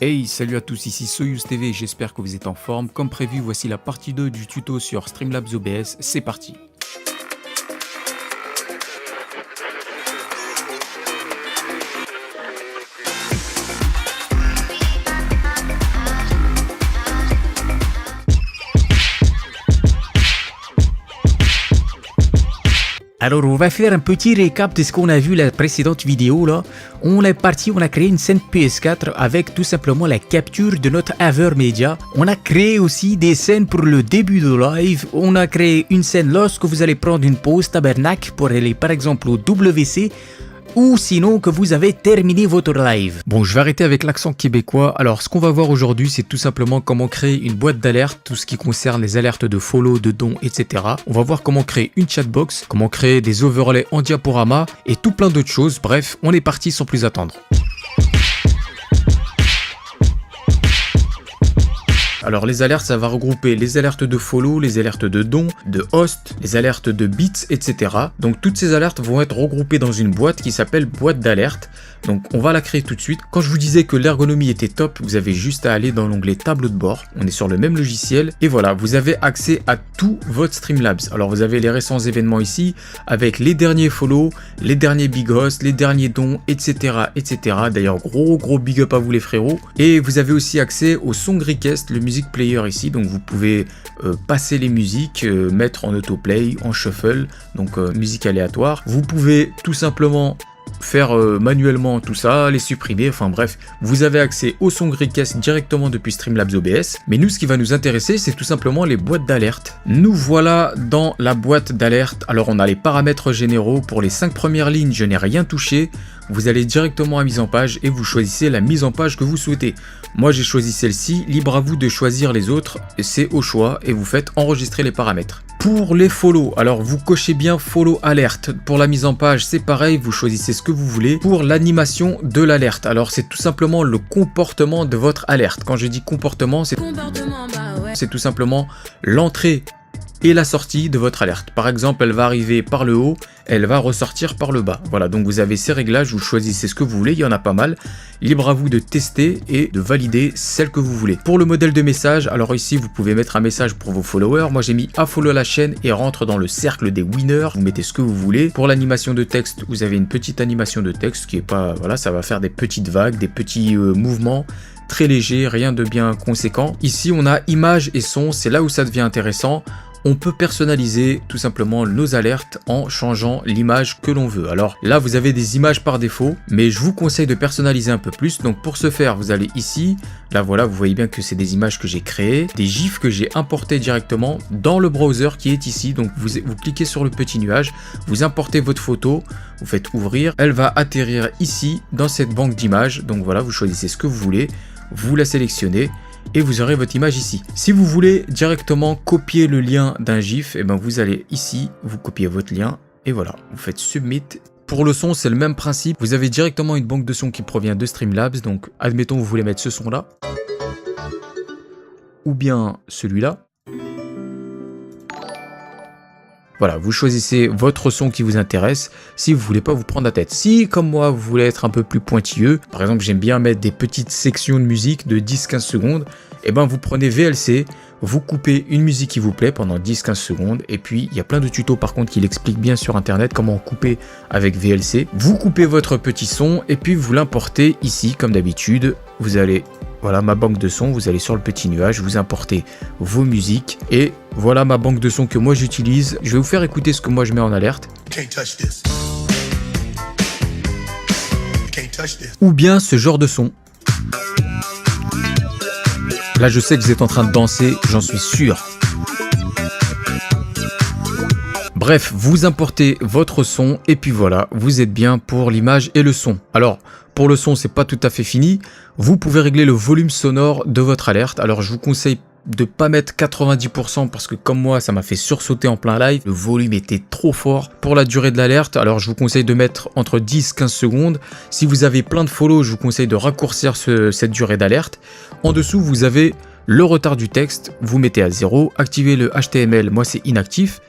Hey, salut à tous, ici Soyuz TV, j'espère que vous êtes en forme. Comme prévu, voici la partie 2 du tuto sur Streamlabs OBS, c'est parti. Alors on va faire un petit récap de ce qu'on a vu la précédente vidéo là. On est parti, on a créé une scène PS4 avec tout simplement la capture de notre AverMedia. On a créé aussi des scènes pour le début de live. On a créé une scène lorsque vous allez prendre une pause tabernacle pour aller par exemple au WC. Ou sinon que vous avez terminé votre live. Bon, je vais arrêter avec l'accent québécois. Alors, ce qu'on va voir aujourd'hui, c'est tout simplement comment créer une boîte d'alerte, tout ce qui concerne les alertes de follow, de dons, etc. On va voir comment créer une chatbox, comment créer des overlays en diaporama et tout plein d'autres choses. Bref, on est parti sans plus attendre. Alors les alertes, ça va regrouper les alertes de follow, les alertes de dons, de host, les alertes de bits, etc. Donc toutes ces alertes vont être regroupées dans une boîte qui s'appelle boîte d'alerte. Donc on va la créer tout de suite. Quand je vous disais que l'ergonomie était top, vous avez juste à aller dans l'onglet tableau de bord. On est sur le même logiciel et voilà, vous avez accès à tout votre Streamlabs. Alors vous avez les récents événements ici avec les derniers follow, les derniers big hosts, les derniers dons, etc. etc. D'ailleurs gros big up à vous les frérots. Et vous avez aussi accès au Song Request, le music player ici. Donc vous pouvez passer les musiques, mettre en autoplay, en shuffle, donc musique aléatoire. Vous pouvez tout simplement faire manuellement tout ça, les supprimer, enfin bref, vous avez accès au Song Request directement depuis Streamlabs OBS. Mais nous, ce qui va nous intéresser, c'est tout simplement les boîtes d'alerte. Nous voilà dans la boîte d'alerte. Alors on a les paramètres généraux. Pour les 5 premières lignes, je n'ai rien touché. Vous allez directement à mise en page et vous choisissez la mise en page que vous souhaitez. Moi j'ai choisi celle-ci, libre à vous de choisir les autres, c'est au choix et vous faites enregistrer les paramètres. Pour les follow, alors vous cochez bien follow alerte. Pour la mise en page, c'est pareil, vous choisissez ce que vous voulez. Pour l'animation de l'alerte, alors c'est tout simplement le comportement de votre alerte. Quand je dis comportement, c'est tout simplement l'entrée et la sortie de votre alerte. Par exemple, elle va arriver par le haut, elle va ressortir par le bas. Voilà, donc vous avez ces réglages, vous choisissez ce que vous voulez, il y en a pas mal. Libre à vous de tester et de valider celle que vous voulez. Pour le modèle de message, alors ici, vous pouvez mettre un message pour vos followers. Moi, j'ai mis à follow la chaîne et rentre dans le cercle des winners. Vous mettez ce que vous voulez. Pour l'animation de texte, vous avez une petite animation de texte qui est pas, voilà, ça va faire des petites vagues, des petits mouvements. Très léger, rien de bien conséquent. Ici, on a image et son, c'est là où ça devient intéressant. On peut personnaliser tout simplement nos alertes en changeant l'image que l'on veut. Alors là, vous avez des images par défaut, mais je vous conseille de personnaliser un peu plus. Donc pour ce faire, vous allez ici. Là, voilà, vous voyez bien que c'est des images que j'ai créées, des gifs que j'ai importés directement dans le browser qui est ici. Donc vous cliquez sur le petit nuage, vous importez votre photo, vous faites ouvrir. Elle va atterrir ici dans cette banque d'images. Donc voilà, vous choisissez ce que vous voulez, vous la sélectionnez. Et vous aurez votre image ici. Si vous voulez directement copier le lien d'un GIF, et ben vous allez ici, vous copiez votre lien et voilà, vous faites Submit. Pour le son, c'est le même principe. Vous avez directement une banque de son qui provient de Streamlabs. Donc, admettons vous voulez mettre ce son-là ou bien celui-là. Voilà, vous choisissez votre son qui vous intéresse si vous voulez pas vous prendre la tête. Si, comme moi, vous voulez être un peu plus pointilleux, par exemple, j'aime bien mettre des petites sections de musique de 10-15 secondes, et ben vous prenez VLC, vous coupez une musique qui vous plaît pendant 10-15 secondes, et puis il y a plein de tutos par contre qui l'expliquent bien sur internet comment couper avec VLC. Vous coupez votre petit son, et puis vous l'importez ici, comme d'habitude. Vous allez... Voilà ma banque de sons, vous allez sur le petit nuage, vous importez vos musiques et voilà ma banque de sons que moi j'utilise. Je vais vous faire écouter ce que moi je mets en alerte. Ou bien ce genre de son. Là je sais que vous êtes en train de danser, j'en suis sûr. Bref, vous importez votre son et puis voilà, vous êtes bien pour l'image et le son. Alors, pour le son, c'est pas tout à fait fini. Vous pouvez régler le volume sonore de votre alerte. Alors, je vous conseille de pas mettre 90% parce que comme moi, ça m'a fait sursauter en plein live. Le volume était trop fort. Pour la durée de l'alerte, alors je vous conseille de mettre entre 10-15 secondes. Si vous avez plein de follow, je vous conseille de raccourcir cette durée d'alerte. En dessous, vous avez le retard du texte. Vous mettez à 0. Activez le HTML. Moi, c'est inactif.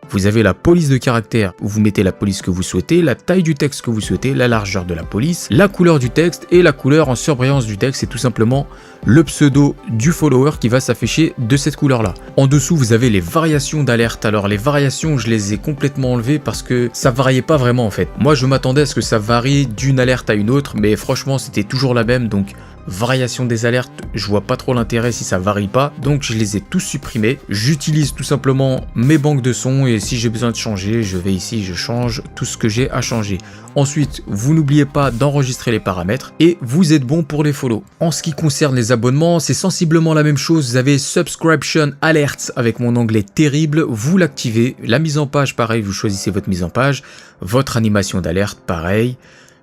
vous avez la police de caractère où vous mettez la police que vous souhaitez, la taille du texte que vous souhaitez, la largeur de la police, la couleur du texte et la couleur en surbrillance du texte. C'est tout simplement le pseudo du follower qui va s'afficher de cette couleur-là. En dessous, vous avez les variations d'alerte. Alors les variations, je les ai complètement enlevées parce que ça variait pas vraiment en fait. Moi, je m'attendais à ce que ça varie d'une alerte à une autre, mais franchement, c'était toujours la même. Donc variation des alertes, je vois pas trop l'intérêt si ça varie pas, donc je les ai tous supprimés. J'utilise tout simplement mes banques de sons et si j'ai besoin de changer, je vais ici, je change tout ce que j'ai à changer. Ensuite, vous n'oubliez pas d'enregistrer les paramètres et vous êtes bon pour les follow. En ce qui concerne les abonnements, c'est sensiblement la même chose. Vous avez Subscription Alerts avec mon onglet terrible, vous l'activez. La mise en page, pareil, vous choisissez votre mise en page. Votre animation d'alerte, pareil.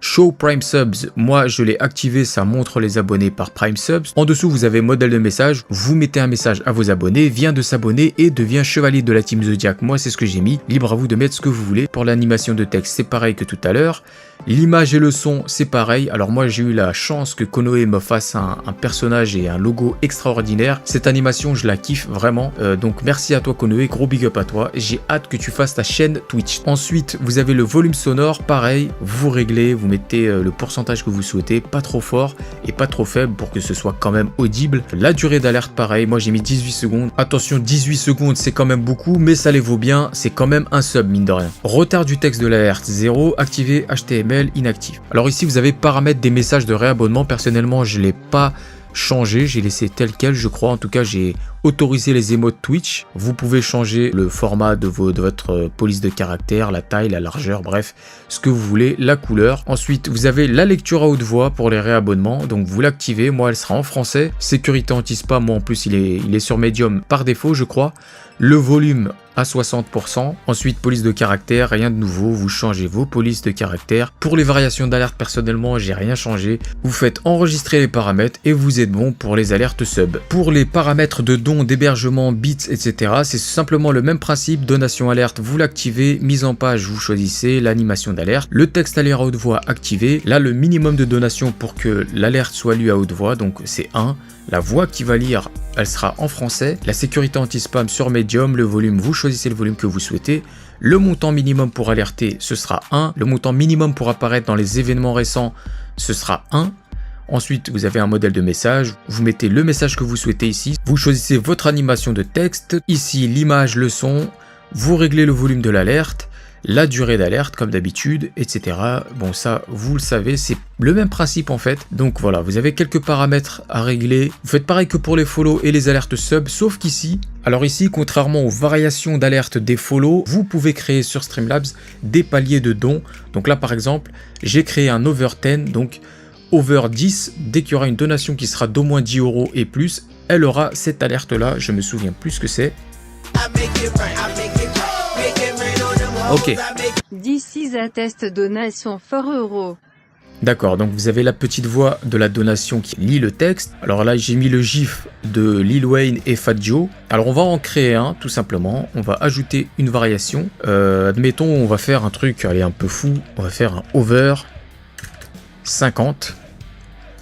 Show Prime Subs, moi je l'ai activé, ça montre les abonnés par Prime Subs. En dessous, vous avez modèle de message, vous mettez un message à vos abonnés, vient de s'abonner et devient chevalier de la team Zodiac. Moi, c'est ce que j'ai mis. Libre à vous de mettre ce que vous voulez. Pour l'animation de texte, c'est pareil que tout à l'heure. L'image et le son, c'est pareil. Alors moi, j'ai eu la chance que Konoe me fasse un personnage et un logo extraordinaire. Cette animation, je la kiffe vraiment. Donc merci à toi Konoe, gros big up à toi. J'ai hâte que tu fasses ta chaîne Twitch. Ensuite, vous avez le volume sonore, pareil. Vous réglez, vous mettez le pourcentage que vous souhaitez, pas trop fort et pas trop faible pour que ce soit quand même audible. La durée d'alerte, pareil. Moi, j'ai mis 18 secondes. Attention, 18 secondes, c'est quand même beaucoup, mais ça les vaut bien. C'est quand même un sub, mine de rien. Retard du texte de l'alerte, 0. Activé HTML. Inactif. Alors ici vous avez paramètres des messages de réabonnement. Personnellement je l'ai pas changé, j'ai laissé tel quel je crois. En tout cas j'ai autorisé les émotes Twitch. Vous pouvez changer le format de votre police de caractère, la taille, la largeur, bref, ce que vous voulez, la couleur. Ensuite vous avez la lecture à haute voix pour les réabonnements, donc vous l'activez. Moi elle sera en français. Sécurité anti-spam, moi en plus il est sur Medium par défaut je crois. Le volume à 60%. Ensuite, police de caractère, rien de nouveau. Vous changez vos polices de caractère. Pour les variations d'alerte, personnellement, j'ai rien changé. Vous faites enregistrer les paramètres et vous êtes bon pour les alertes sub. Pour les paramètres de dons, d'hébergement, bits, etc., c'est simplement le même principe. Donation alerte, vous l'activez. Mise en page, vous choisissez l'animation d'alerte. Le texte à lire à haute voix activé. Là, le minimum de donation pour que l'alerte soit lue à haute voix, donc c'est 1. La voix qui va lire, elle sera en français. La sécurité anti-spam sur Medium. Le volume, vous choisissez le volume que vous souhaitez. Le montant minimum pour alerter, ce sera 1. Le montant minimum pour apparaître dans les événements récents, ce sera 1. Ensuite, vous avez un modèle de message. Vous mettez le message que vous souhaitez ici. Vous choisissez votre animation de texte. Ici, l'image, le son. Vous réglez le volume de l'alerte. La durée d'alerte comme d'habitude, etc. Bon ça, vous le savez, c'est le même principe en fait. Donc voilà, vous avez quelques paramètres à régler. Vous faites pareil que pour les follow et les alertes sub, sauf qu'ici, alors ici, contrairement aux variations d'alerte des follow, vous pouvez créer sur Streamlabs des paliers de dons. Donc là par exemple, j'ai créé un over 10, donc over 10, dès qu'il y aura une donation qui sera d'au moins 10 € et plus, elle aura cette alerte là, je me souviens plus ce que c'est. Ok. D'ici à test donation for €. D'accord, donc vous avez la petite voix de la donation qui lit le texte. Alors là, j'ai mis le gif de Lil Wayne et Fat Joe. Alors on va en créer un, tout simplement. On va ajouter une variation. Admettons, on va faire un truc, allez, un peu fou. On va faire un over 50.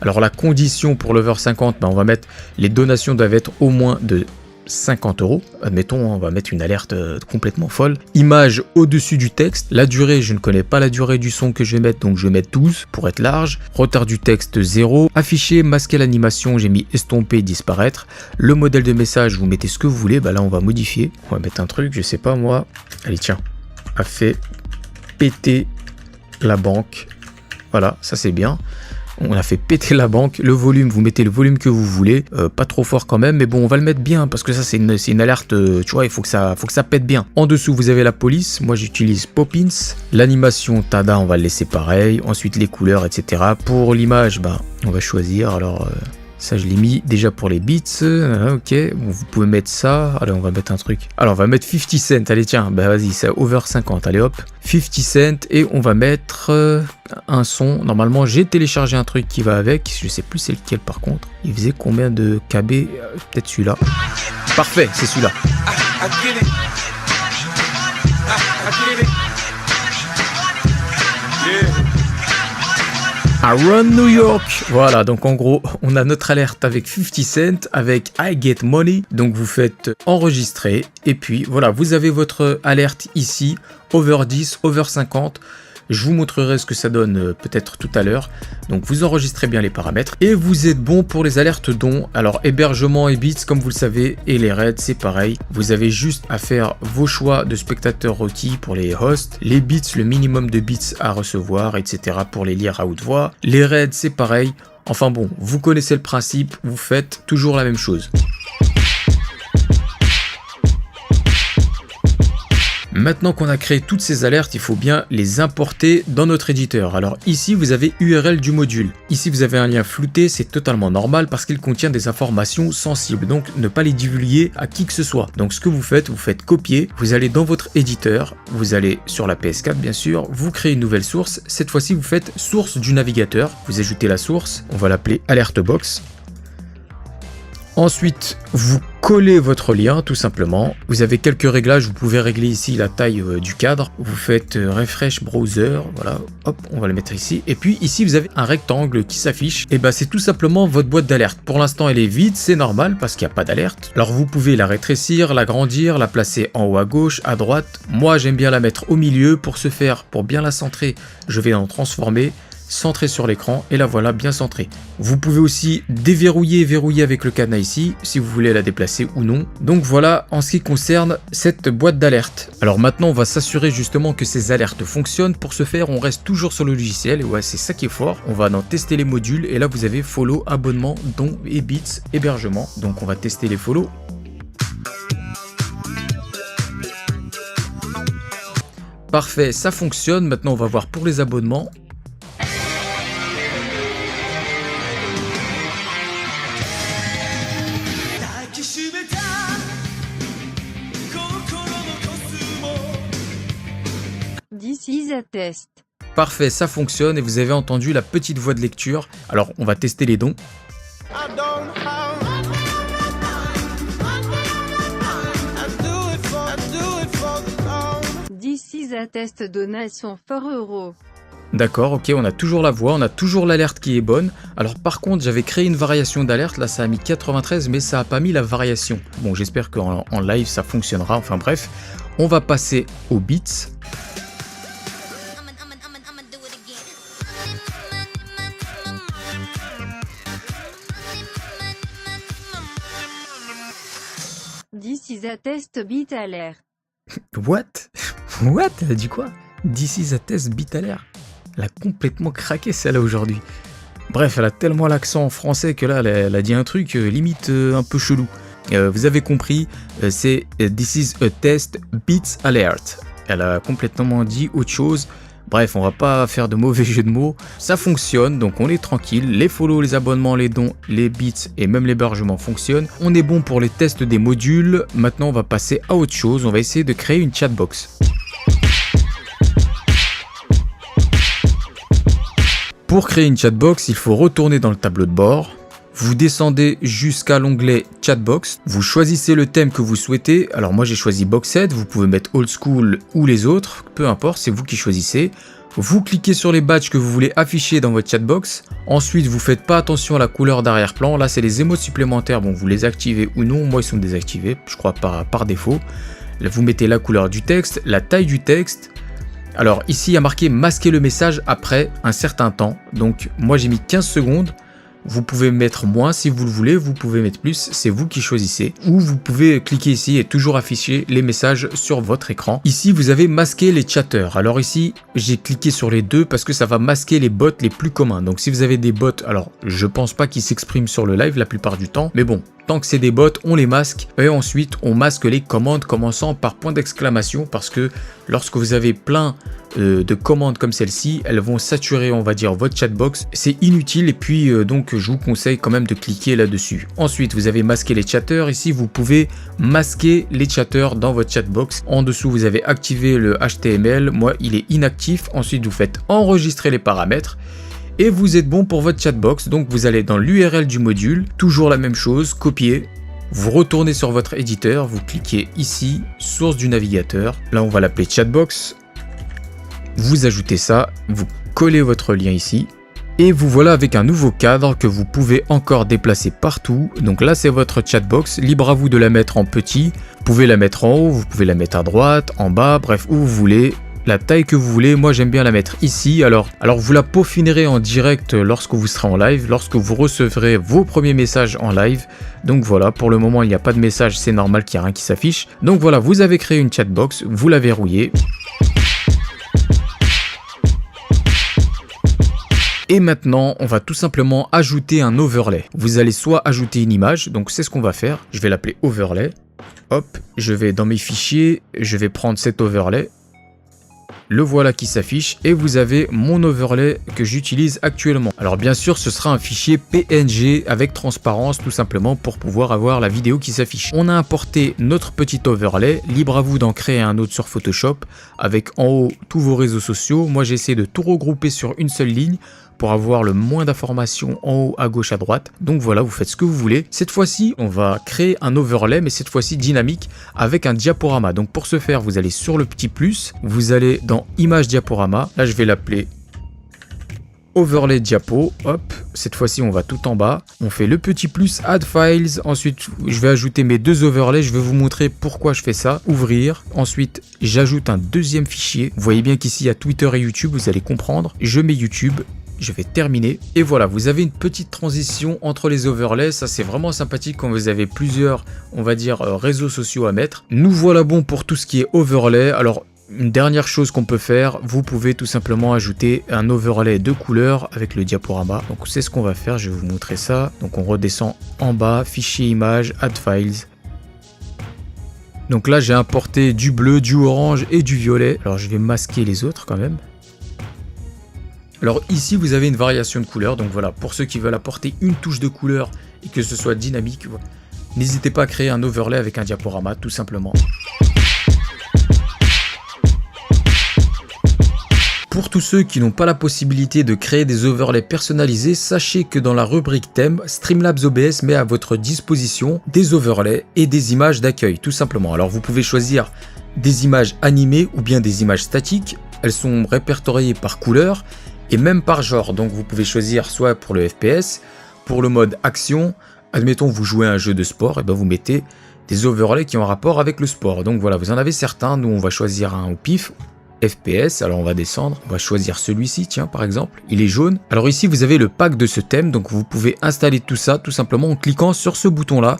Alors la condition pour l'over 50, on va mettre les donations doivent être au moins de 50 €. Admettons, on va mettre une alerte complètement folle. Image au-dessus du texte. La durée, je ne connais pas la durée du son que je vais mettre, donc je vais mettre 12 pour être large. Retard du texte 0. Afficher, masquer l'animation, j'ai mis estomper, disparaître. Le modèle de message, vous mettez ce que vous voulez. Bah là, on va modifier. On va mettre un truc, je sais pas moi. Allez, tiens. A fait péter la banque. Voilà, ça c'est bien. On a fait péter la banque. Le volume, vous mettez le volume que vous voulez. Pas trop fort quand même, mais bon, on va le mettre bien parce que ça, c'est une alerte. Tu vois, il faut que ça pète bien. En dessous, vous avez la police. Moi, j'utilise Poppins. L'animation Tada, on va le laisser pareil. Ensuite, les couleurs, etc. Pour l'image, bah, on va choisir. Alors, ça, je l'ai mis déjà pour les beats. Ok, bon, vous pouvez mettre ça. Allez, on va mettre un truc. Alors, on va mettre 50 cents. Allez, tiens, bah vas-y, c'est over 50. Allez, hop. 50 cents. Et on va mettre un son. Normalement, j'ai téléchargé un truc qui va avec. Je sais plus c'est lequel par contre. Il faisait combien de KB? Peut-être celui-là. Parfait, c'est celui-là. Around New York. Voilà, donc en gros, on a notre alerte avec 50 Cent, avec I Get Money. Donc vous faites enregistrer. Et puis voilà, vous avez votre alerte ici, over 10, over 50. Je vous montrerai ce que ça donne peut-être tout à l'heure. Donc vous enregistrez bien les paramètres et vous êtes bon pour les alertes dons. Alors hébergement et bits comme vous le savez et les raids c'est pareil. Vous avez juste à faire vos choix de spectateurs requis pour les hosts. Les bits, le minimum de bits à recevoir, etc. pour les lire à haute voix. Les raids c'est pareil. Enfin bon, vous connaissez le principe, vous faites toujours la même chose. Maintenant qu'on a créé toutes ces alertes, il faut bien les importer dans notre éditeur. Alors ici, vous avez URL du module. Ici, vous avez un lien flouté, c'est totalement normal parce qu'il contient des informations sensibles. Donc, ne pas les divulguer à qui que ce soit. Donc, ce que vous faites copier. Vous allez dans votre éditeur, vous allez sur la PS4 bien sûr, vous créez une nouvelle source. Cette fois-ci, vous faites source du navigateur. Vous ajoutez la source, on va l'appeler Alertbox. Ensuite, vous collez votre lien tout simplement. Vous avez quelques réglages, vous pouvez régler ici la taille du cadre. Vous faites refresh browser, voilà, hop, on va le mettre ici. Et puis ici, vous avez un rectangle qui s'affiche. Et ben c'est tout simplement votre boîte d'alerte. Pour l'instant, elle est vide, c'est normal parce qu'il n'y a pas d'alerte. Alors vous pouvez la rétrécir, l'agrandir, la placer en haut à gauche, à droite. Moi, j'aime bien la mettre au milieu. Pour ce faire, pour bien la centrer, je vais en transformer. Centré sur l'écran et la voilà bien centrée. Vous pouvez aussi déverrouiller et verrouiller avec le cadenas ici si vous voulez la déplacer ou non. Donc voilà en ce qui concerne cette boîte d'alerte. Alors maintenant on va s'assurer justement que ces alertes fonctionnent. Pour ce faire on reste toujours sur le logiciel et ouais c'est ça qui est fort. On va en tester les modules et là vous avez follow, abonnement, dons et bits, hébergement. Donc on va tester les follow. Parfait, ça fonctionne. Maintenant on va voir pour les abonnements. This is a test. Parfait, ça fonctionne et vous avez entendu la petite voix de lecture. Alors, on va tester les dons. This is a test donation 4 €. D'accord, ok, on a toujours la voix, on a toujours l'alerte qui est bonne. Alors par contre, j'avais créé une variation d'alerte, là ça a mis 93, mais ça a pas mis la variation. Bon, j'espère qu'en live ça fonctionnera, enfin bref. On va passer aux bits. This is a test bit alert. What? What? Elle a dit quoi? This is a test bit alert. Elle a complètement craqué celle-là aujourd'hui. Bref, elle a tellement l'accent français que là, elle a dit un truc limite un peu chelou. Vous avez compris, c'est This is a test bits alert. Elle a complètement dit autre chose. Bref, on va pas faire de mauvais jeux de mots. Ça fonctionne, donc on est tranquille. Les follow, les abonnements, les dons, les bits et même l'hébergement fonctionnent. On est bon pour les tests des modules. Maintenant, on va passer à autre chose. On va essayer de créer une chatbox. Pour créer une chatbox, il faut retourner dans le tableau de bord. Vous descendez jusqu'à l'onglet Chatbox. Vous choisissez le thème que vous souhaitez. Alors moi j'ai choisi Boxed. Vous pouvez mettre Old School ou les autres. Peu importe, c'est vous qui choisissez. Vous cliquez sur les badges que vous voulez afficher dans votre chatbox. Ensuite, vous faites pas attention à la couleur d'arrière-plan. Là, c'est les émotes supplémentaires. Bon, vous les activez ou non. Moi, ils sont désactivés. Je crois par défaut. Là, vous mettez la couleur du texte, la taille du texte. Alors ici, il y a marqué masquer le message après un certain temps. Donc moi, j'ai mis 15 secondes. Vous pouvez mettre moins si vous le voulez, vous pouvez mettre plus, c'est vous qui choisissez. Ou vous pouvez cliquer ici et toujours afficher les messages sur votre écran. Ici, vous avez masqué les chatters. Alors ici, j'ai cliqué sur les deux parce que ça va masquer les bots les plus communs. Donc si vous avez des bots, alors je pense pas qu'ils s'expriment sur le live la plupart du temps. Mais bon, tant que c'est des bots, on les masque. Et ensuite, on masque les commandes commençant par point d'exclamation parce que lorsque vous avez plein de commandes comme celle-ci, elles vont saturer, on va dire, votre chatbox. C'est inutile et puis donc je vous conseille quand même de cliquer là-dessus. Ensuite, vous avez masqué les chatters. Ici, vous pouvez masquer les chatters dans votre chatbox. En dessous, vous avez activé le HTML. Moi, il est inactif. Ensuite, vous faites enregistrer les paramètres. Et vous êtes bon pour votre chatbox. Donc, vous allez dans l'URL du module. Toujours la même chose, copier. Vous retournez sur votre éditeur. Vous cliquez ici, source du navigateur. Là, on va l'appeler chatbox. Vous ajoutez ça, vous collez votre lien ici Et vous voilà avec un nouveau cadre que vous pouvez encore déplacer partout. Donc là c'est votre chatbox, libre à vous de la mettre en petit. Vous pouvez la mettre en haut, vous pouvez la mettre à droite, en bas, bref où vous voulez. La taille que vous voulez, moi j'aime bien la mettre ici. Alors vous la peaufinerez en direct lorsque vous serez en live, lorsque vous recevrez vos premiers messages en live. Donc voilà, pour le moment il n'y a pas de message, c'est normal qu'il n'y a rien qui s'affiche. Donc voilà, vous avez créé une chatbox, vous la verrouillez. Et maintenant, on va tout simplement ajouter un overlay. Vous allez soit ajouter une image, donc c'est ce qu'on va faire. Je vais l'appeler overlay. Hop, je vais dans mes fichiers, je vais prendre cet overlay. Le voilà qui s'affiche et vous avez mon overlay que j'utilise actuellement. Alors bien sûr, ce sera un fichier PNG avec transparence tout simplement pour pouvoir avoir la vidéo qui s'affiche. On a importé notre petit overlay, libre à vous d'en créer un autre sur Photoshop avec en haut tous vos réseaux sociaux. Moi j'ai essayé de tout regrouper sur une seule ligne pour avoir le moins d'informations en haut, à gauche, à droite. Donc voilà, vous faites ce que vous voulez. Cette fois-ci, on va créer un overlay, mais cette fois-ci dynamique avec un diaporama. Donc pour ce faire, vous allez sur le petit plus, vous allez dans Image diaporama. Là, je vais l'appeler Overlay diapo. Hop, cette fois-ci, on va tout en bas. On fait le petit plus, Add Files. Ensuite, je vais ajouter mes deux overlays. Je vais vous montrer pourquoi je fais ça. Ouvrir. Ensuite, j'ajoute un deuxième fichier. Vous voyez bien qu'ici, il y a Twitter et YouTube. Vous allez comprendre. Je mets YouTube. Je vais terminer. Et voilà, vous avez une petite transition entre les overlays. Ça, c'est vraiment sympathique quand vous avez plusieurs, on va dire, réseaux sociaux à mettre. Nous voilà bon pour tout ce qui est overlay. Alors, une dernière chose qu'on peut faire, vous pouvez tout simplement ajouter un overlay de couleur avec le diaporama. Donc, c'est ce qu'on va faire. Je vais vous montrer ça. Donc, on redescend en bas, fichier image, add files. Donc là, j'ai importé du bleu, du orange et du violet. Alors, je vais masquer les autres quand même. Alors ici vous avez une variation de couleur, donc voilà, pour ceux qui veulent apporter une touche de couleur et que ce soit dynamique, n'hésitez pas à créer un overlay avec un diaporama tout simplement. Pour tous ceux qui n'ont pas la possibilité de créer des overlays personnalisés, sachez que dans la rubrique thème, Streamlabs OBS met à votre disposition des overlays et des images d'accueil tout simplement. Alors vous pouvez choisir des images animées ou bien des images statiques, elles sont répertoriées par couleur et même par genre, donc vous pouvez choisir soit pour le FPS, pour le mode action, admettons vous jouez à un jeu de sport, et ben vous mettez des overlays qui ont un rapport avec le sport. Donc voilà, vous en avez certains, nous on va choisir un au pif, FPS, alors on va descendre, on va choisir celui-ci, tiens par exemple, il est jaune. Alors ici vous avez le pack de ce thème, donc vous pouvez installer tout ça tout simplement en cliquant sur ce bouton-là.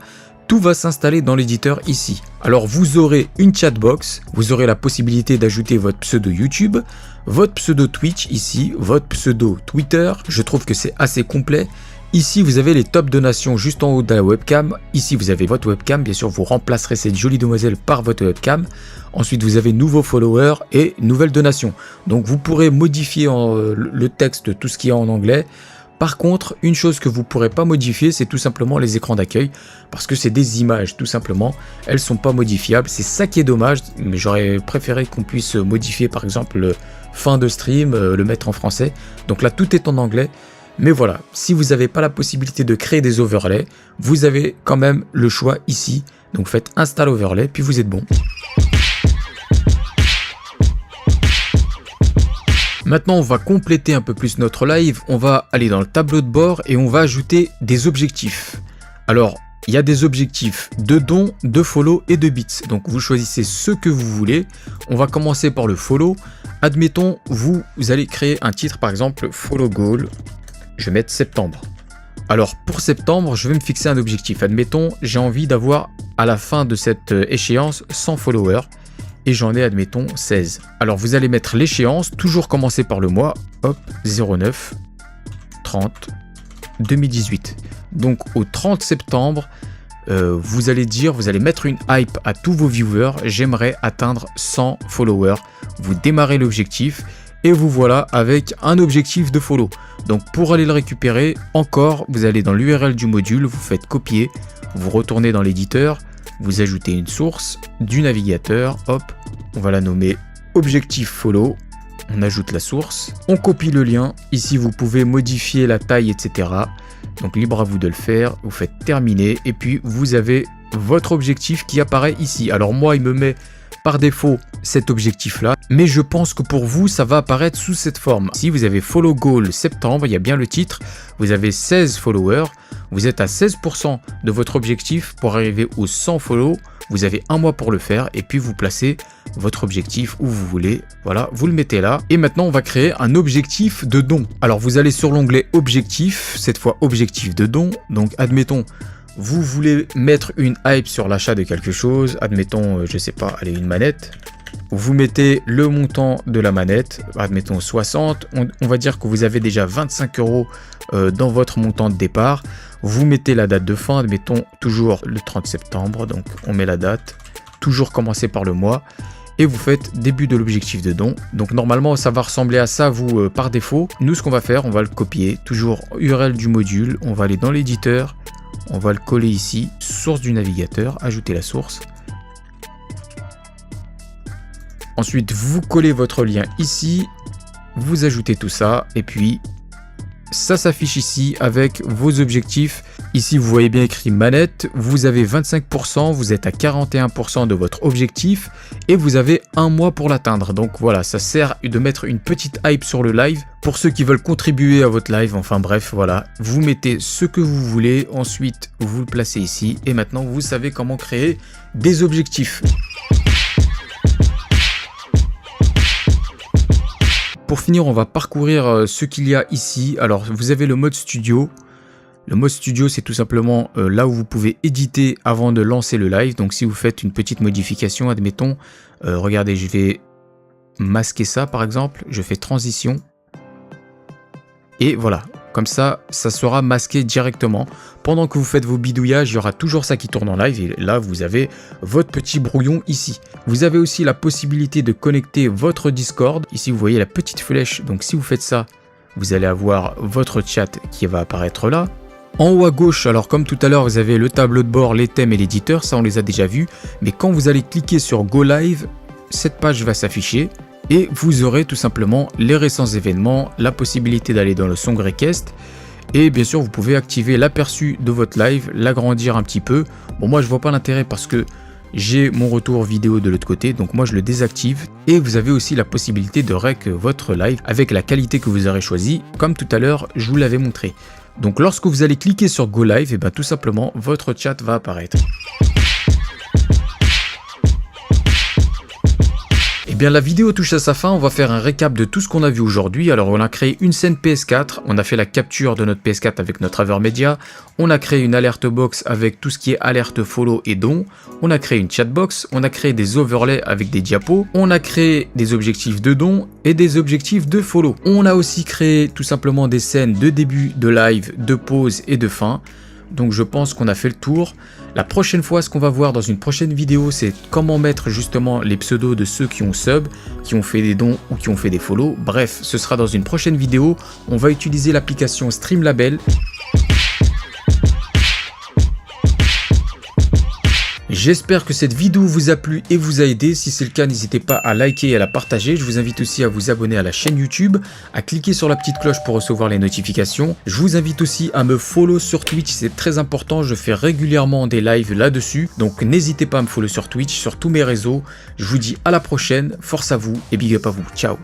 Tout va s'installer dans l'éditeur ici. Alors vous aurez une chatbox, vous aurez la possibilité d'ajouter votre pseudo YouTube, votre pseudo Twitch ici, votre pseudo Twitter, je trouve que c'est assez complet. Ici vous avez les top donations juste en haut de la webcam, ici vous avez votre webcam, bien sûr vous remplacerez cette jolie demoiselle par votre webcam. Ensuite vous avez nouveaux followers et nouvelles donations. Donc vous pourrez modifier le texte, tout ce qu'il y a en anglais. Par contre, une chose que vous ne pourrez pas modifier, c'est tout simplement les écrans d'accueil, parce que c'est des images, tout simplement. Elles ne sont pas modifiables, c'est ça qui est dommage, mais j'aurais préféré qu'on puisse modifier, par exemple, le fin de stream, le mettre en français. Donc là, tout est en anglais. Mais voilà, si vous n'avez pas la possibilité de créer des overlays, vous avez quand même le choix ici. Donc faites Install Overlay, puis vous êtes bon. Maintenant, on va compléter un peu plus notre live. On va aller dans le tableau de bord et on va ajouter des objectifs. Alors, il y a des objectifs de dons, de follow et de bits. Donc, vous choisissez ce que vous voulez. On va commencer par le follow. Admettons, vous allez créer un titre, par exemple, follow goal. Je vais mettre septembre. Alors, pour septembre, je vais me fixer un objectif. Admettons, j'ai envie d'avoir à la fin de cette échéance 100 followers. Et j'en ai, admettons, 16. Alors, vous allez mettre l'échéance, toujours commencer par le mois. Hop, 09, 30, 2018. Donc, au 30 septembre, vous allez mettre une hype à tous vos viewers. J'aimerais atteindre 100 followers. Vous démarrez l'objectif et vous voilà avec un objectif de follow. Donc, pour aller le récupérer, encore, vous allez dans l'URL du module, vous faites copier, vous retournez dans l'éditeur, vous ajoutez une source du navigateur, hop, on va la nommer objectif follow, on ajoute la source, on copie le lien, ici vous pouvez modifier la taille, etc. Donc libre à vous de le faire, vous faites terminer et puis vous avez votre objectif qui apparaît ici. Alors moi il me met par défaut cet objectif-là, mais je pense que pour vous, ça va apparaître sous cette forme. Si vous avez follow goal septembre, il y a bien le titre, vous avez 16 followers, vous êtes à 16% de votre objectif pour arriver aux 100 follow, vous avez un mois pour le faire et puis vous placez votre objectif où vous voulez. Voilà, vous le mettez là. Et maintenant, on va créer un objectif de don. Alors, vous allez sur l'onglet objectif, cette fois objectif de don. Donc, admettons, vous voulez mettre une hype sur l'achat de quelque chose. Admettons, je sais pas, allez, une manette. Vous mettez le montant de la manette, admettons 60. On va dire que vous avez déjà 25 € dans votre montant de départ. Vous mettez la date de fin, admettons toujours le 30 septembre. Donc, on met la date, toujours commencer par le mois. Et vous faites début de l'objectif de don. Donc normalement ça va ressembler à ça vous par défaut. Nous ce qu'on va faire, on va le copier, toujours URL du module, on va aller dans l'éditeur, on va le coller ici, source du navigateur, ajouter la source. Ensuite vous collez votre lien ici, vous ajoutez tout ça et puis ça s'affiche ici avec vos objectifs. Ici, vous voyez bien écrit manette. Vous avez 25%, vous êtes à 41% de votre objectif et vous avez un mois pour l'atteindre. Donc voilà, ça sert de mettre une petite hype sur le live pour ceux qui veulent contribuer à votre live. Enfin bref, voilà. Vous mettez ce que vous voulez. Ensuite, vous le placez ici et maintenant, vous savez comment créer des objectifs. Pour finir, on va parcourir ce qu'il y a ici. Alors, vous avez le mode studio. Le mode studio, c'est tout simplement là où vous pouvez éditer avant de lancer le live. Donc, si vous faites une petite modification, admettons, regardez, je vais masquer ça par exemple. Je fais transition. Et voilà, comme ça, ça sera masqué directement. Pendant que vous faites vos bidouillages, il y aura toujours ça qui tourne en live. Et là, vous avez votre petit brouillon ici. Vous avez aussi la possibilité de connecter votre Discord. Ici, vous voyez la petite flèche. Donc, si vous faites ça, vous allez avoir votre chat qui va apparaître là. En haut à gauche, alors comme tout à l'heure, vous avez le tableau de bord, les thèmes et l'éditeur. Ça, on les a déjà vus. Mais quand vous allez cliquer sur Go Live, cette page va s'afficher. Et vous aurez tout simplement les récents événements, la possibilité d'aller dans le Song Request. Et bien sûr, vous pouvez activer l'aperçu de votre live, l'agrandir un petit peu. Bon, moi, je vois pas l'intérêt parce que j'ai mon retour vidéo de l'autre côté. Donc, moi, je le désactive. Et vous avez aussi la possibilité de rec votre live avec la qualité que vous aurez choisie. Comme tout à l'heure, je vous l'avais montré. Donc, lorsque vous allez cliquer sur Go Live, et bien, tout simplement, votre chat va apparaître. Bien, la vidéo touche à sa fin, on va faire un récap de tout ce qu'on a vu aujourd'hui. Alors, on a créé une scène PS4, on a fait la capture de notre PS4 avec notre Avermedia, on a créé une alerte box avec tout ce qui est alerte follow et don, on a créé une chatbox, on a créé des overlays avec des diapos, on a créé des objectifs de don et des objectifs de follow. On a aussi créé tout simplement des scènes de début, de live, de pause et de fin. Donc je pense qu'on a fait le tour. La prochaine fois, ce qu'on va voir dans une prochaine vidéo, c'est comment mettre justement les pseudos de ceux qui ont sub, qui ont fait des dons ou qui ont fait des follow. Bref, ce sera dans une prochaine vidéo. On va utiliser l'application Streamlabs. J'espère que cette vidéo vous a plu et vous a aidé. Si c'est le cas, n'hésitez pas à liker et à la partager. Je vous invite aussi à vous abonner à la chaîne YouTube, à cliquer sur la petite cloche pour recevoir les notifications. Je vous invite aussi à me follow sur Twitch, c'est très important. Je fais régulièrement des lives là-dessus. Donc n'hésitez pas à me follow sur Twitch, sur tous mes réseaux. Je vous dis à la prochaine, force à vous et big up à vous. Ciao.